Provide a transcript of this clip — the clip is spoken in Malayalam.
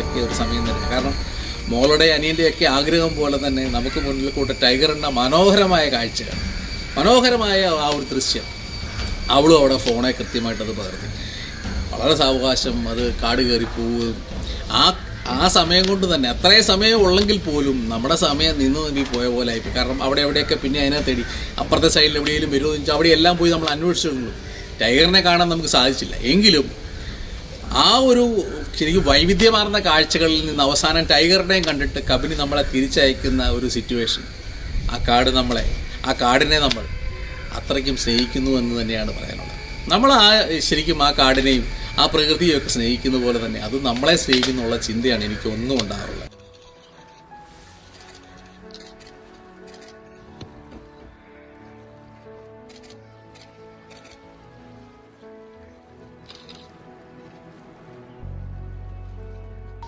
ഉണ്ടാക്കിയ ഒരു സമയം തന്നെ. കാരണം മോളുടെ അനിയൻ്റെയൊക്കെ ആഗ്രഹം പോലെ തന്നെ നമുക്ക് മുന്നിൽ കൂട്ട ടൈഗറിൻ്റെ മനോഹരമായ കാഴ്ചകൾ, മനോഹരമായ ആ ഒരു ദൃശ്യം അവളും അവിടെ ഫോണെ കൃത്യമായിട്ടത് പകർത്തി. വളരെ സാവകാശം അത് കാട് കയറി പോവുകയും ആ സമയം കൊണ്ട് തന്നെ അത്രയും സമയം ഉള്ളെങ്കിൽ പോലും നമ്മുടെ സമയം നിന്ന് പോയ പോലെ ആയിപ്പോയി. കാരണം അവിടെ എവിടെയൊക്കെ പിന്നെ അതിനെ തേടി അപ്പുറത്തെ സൈഡിൽ എവിടെയെങ്കിലും വരുമോ എന്ന് വെച്ചാൽ അവിടെ എല്ലാം പോയി നമ്മൾ അന്വേഷിച്ചിട്ടുള്ളൂ. ടൈഗറിനെ കാണാൻ നമുക്ക് സാധിച്ചില്ല. എങ്കിലും ആ ഒരു ശരിക്കും വൈവിധ്യമാർന്ന കാഴ്ചകളിൽ നിന്ന് അവസാനം ടൈഗറിനെയും കണ്ടിട്ട് കബനി നമ്മളെ തിരിച്ചയക്കുന്ന ഒരു സിറ്റുവേഷൻ, ആ കാടിനെ നമ്മൾ അത്രയ്ക്കും സ്നേഹിക്കുന്നു എന്ന് തന്നെയാണ് പറയാനുള്ളത്. നമ്മൾ ശരിക്കും ആ കാടിനെയും ആ പ്രകൃതിയൊക്കെ സ്നേഹിക്കുന്ന പോലെ തന്നെ അത് നമ്മളെ സ്നേഹിക്കുന്നുള്ള ചിന്തയാണ് എനിക്ക് ഒന്നും ഉണ്ടാകാറുള്ളത്.